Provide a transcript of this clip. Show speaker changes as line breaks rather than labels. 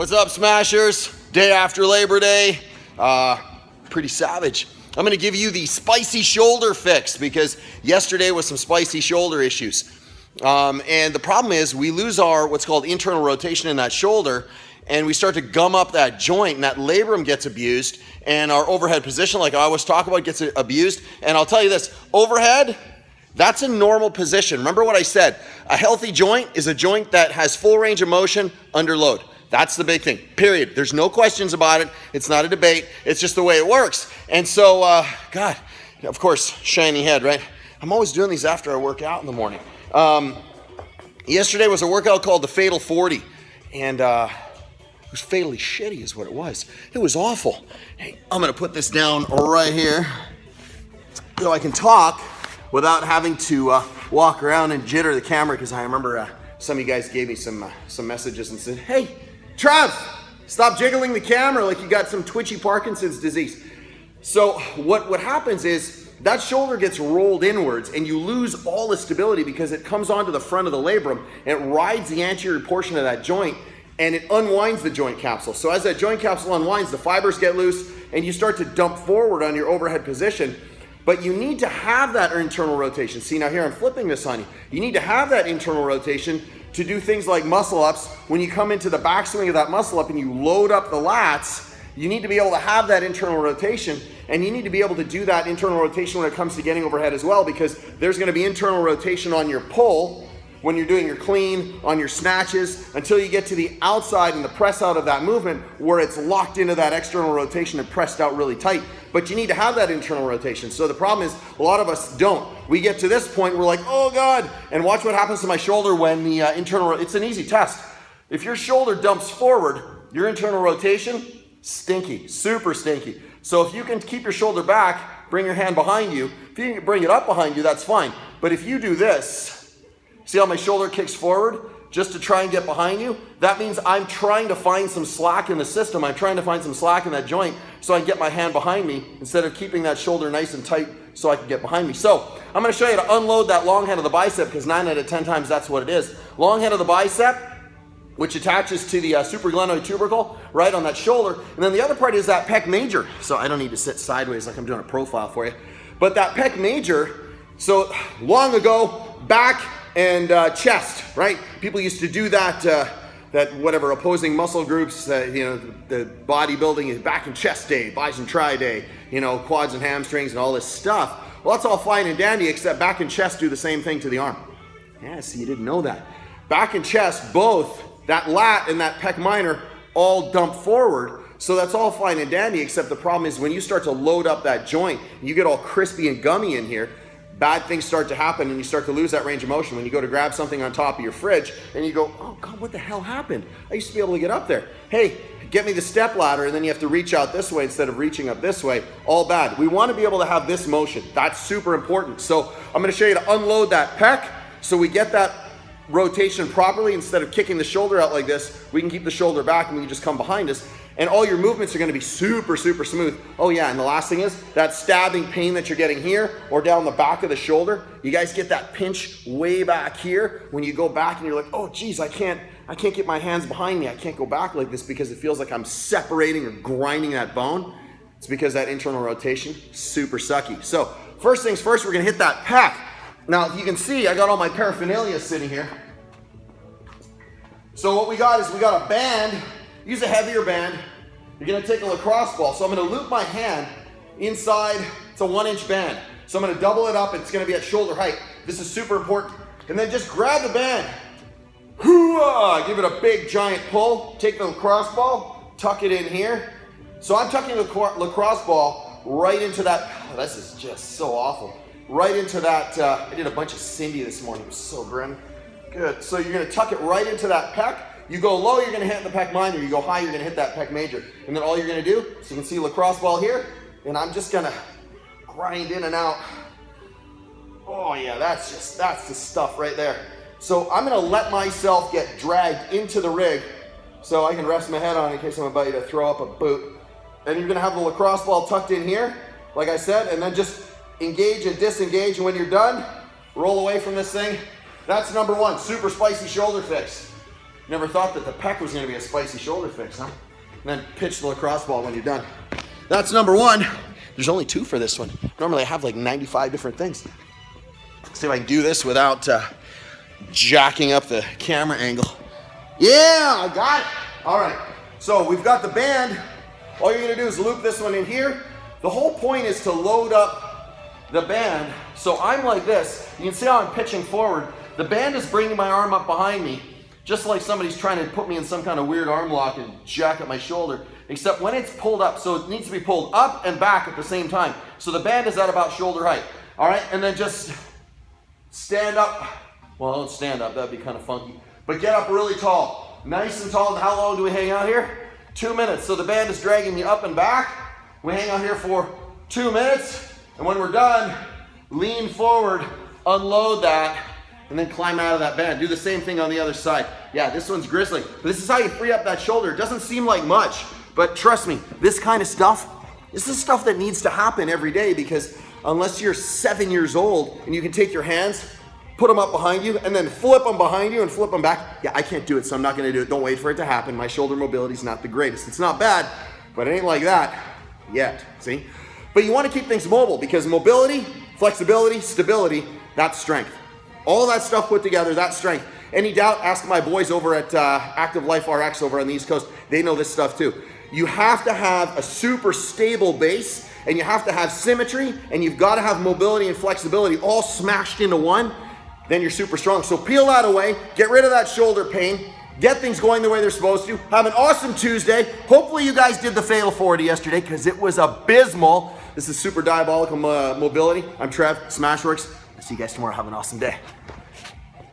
What's up, Smashers? Day after Labor Day. Pretty savage. I'm gonna give you the spicy shoulder fix because yesterday was some spicy shoulder issues. And the problem is we lose our what's called internal rotation in that shoulder, and we start to gum up that joint, and that labrum gets abused, and our overhead position, like I always talk about, gets abused. And I'll tell you this, overhead, that's a normal position. Remember what I said, a healthy joint is a joint that has full range of motion under load. That's the big thing, period. There's no questions about it. It's not a debate. It's just the way it works. And so, God, of course, shiny head, right? I'm always doing these after I work out in the morning. Yesterday was a workout called the Fatal 40, and it was fatally shitty is what it was. It was awful. Hey, I'm gonna put this down right here so I can talk without having to walk around and jitter the camera, because I remember some of you guys gave me some messages and said, hey, Trev, stop jiggling the camera like you got some twitchy Parkinson's disease. So what happens is that shoulder gets rolled inwards and you lose all the stability because it comes onto the front of the labrum and it rides the anterior portion of that joint and it unwinds the joint capsule. So as that joint capsule unwinds, the fibers get loose and you start to dump forward on your overhead position. But you need to have that internal rotation. See, now here I'm flipping this on you. You need to have that internal rotation to do things like muscle ups. When you come into the backswing of that muscle up and you load up the lats, you need to be able to have that internal rotation, and you need to be able to do that internal rotation when it comes to getting overhead as well, because there's gonna be internal rotation on your pull when you're doing your clean, on your snatches, until you get to the outside and the press out of that movement where it's locked into that external rotation and pressed out really tight. But you need to have that internal rotation. So the problem is a lot of us don't. We get to this point, we're like, oh God, and watch what happens to my shoulder when the it's an easy test. If your shoulder dumps forward, your internal rotation, stinky, super stinky. So if you can keep your shoulder back, bring your hand behind you. If you can bring it up behind you, that's fine. But if you do this, see how my shoulder kicks forward just to try and get behind you? That means I'm trying to find some slack in the system. I'm trying to find some slack in that joint so I can get my hand behind me instead of keeping that shoulder nice and tight so I can get behind me. So I'm gonna show you to unload that long head of the bicep, because 9 out of 10 times that's what it is. Long head of the bicep, which attaches to the supraglenoid tubercle right on that shoulder. And then the other part is that pec major. So I don't need to sit sideways like I'm doing a profile for you. But that pec major, so long ago, back and chest, right? People used to do that, that whatever, opposing muscle groups, the bodybuilding is back and chest day, bis and tri day, quads and hamstrings and all this stuff. Well, that's all fine and dandy, except back and chest do the same thing to the arm. Yeah, see, you didn't know that. Back and chest, both, that lat and that pec minor, all dump forward. So that's all fine and dandy, except the problem is when you start to load up that joint, you get all crispy and gummy in here, bad things start to happen and you start to lose that range of motion. When you go to grab something on top of your fridge and you go, oh God, what the hell happened? I used to be able to get up there. Hey, get me the step ladder, and then you have to reach out this way instead of reaching up this way. All bad. We want to be able to have this motion. That's super important. So I'm going to show you to unload that pec so we get that rotation properly. Instead of kicking the shoulder out like this, we can keep the shoulder back and we can just come behind us. And all your movements are going to be super, super smooth. Oh yeah, and the last thing is that stabbing pain that you're getting here or down the back of the shoulder. You guys get that pinch way back here when you go back and you're like, oh geez, I can't get my hands behind me. I can't go back like this because it feels like I'm separating or grinding that bone. It's because that internal rotation, super sucky. So first things first, we're going to hit that pec. Now, if you can see, I got all my paraphernalia sitting here. So what we got is we got a band. Use a heavier band. You're gonna take a lacrosse ball. So I'm gonna loop my hand inside, it's a 1-inch band. So I'm gonna double it up, it's gonna be at shoulder height. This is super important. And then just grab the band. Hoo-ah! Give it a big giant pull. Take the lacrosse ball, tuck it in here. So I'm tucking the lacrosse ball right into that, oh, this is just so awful. Right into that, I did a bunch of Cindy this morning, it was so grim. Good, so you're gonna tuck it right into that pec. You go low, you're gonna hit the pec minor. You go high, you're gonna hit that pec major. And then all you're gonna do, so you can see lacrosse ball here, and I'm just gonna grind in and out. Oh yeah, that's the stuff right there. So I'm gonna let myself get dragged into the rig so I can rest my head on in case I'm about to throw up a boot. And you're gonna have the lacrosse ball tucked in here, like I said, and then just engage and disengage, and when you're done, roll away from this thing. That's number one, super spicy shoulder fix. Never thought that the pec was gonna be a spicy shoulder fix, huh? And then pitch the lacrosse ball when you're done. That's number one. There's only 2 for this one. Normally I have like 95 different things. Let's see if I can do this without jacking up the camera angle. Yeah, I got it. All right, so we've got the band. All you're gonna do is loop this one in here. The whole point is to load up the band. So I'm like this. You can see how I'm pitching forward. The band is bringing my arm up behind me, just like somebody's trying to put me in some kind of weird arm lock and jack at my shoulder, except when it's pulled up, so it needs to be pulled up and back at the same time. So the band is at about shoulder height. All right, and then just stand up. Well, don't stand up, that'd be kind of funky. But get up really tall, nice and tall. How long do we hang out here? 2 minutes. So the band is dragging me up and back. We hang out here for 2 minutes, and when we're done, lean forward, unload that, and then climb out of that band. Do the same thing on the other side. Yeah, this one's grisly. This is how you free up that shoulder. It doesn't seem like much, but trust me, this kind of stuff, this is stuff that needs to happen every day, because unless you're 7 years old and you can take your hands, put them up behind you, and then flip them behind you and flip them back. Yeah, I can't do it, so I'm not gonna do it. Don't wait for it to happen. My shoulder mobility is not the greatest. It's not bad, but it ain't like that yet, see? But you wanna keep things mobile, because mobility, flexibility, stability, that's strength. All that stuff put together, that's strength. Any doubt, ask my boys over at SmashweRx over on the East Coast. They know this stuff too. You have to have a super stable base, and you have to have symmetry, and you've got to have mobility and flexibility all smashed into one. Then you're super strong. So peel that away, get rid of that shoulder pain, get things going the way they're supposed to. Have an awesome Tuesday. Hopefully you guys did the Fatal 40 yesterday, because it was abysmal. This is Super Diabolical Mobility. I'm Trev, SmashweRx. I'll see you guys tomorrow. Have an awesome day.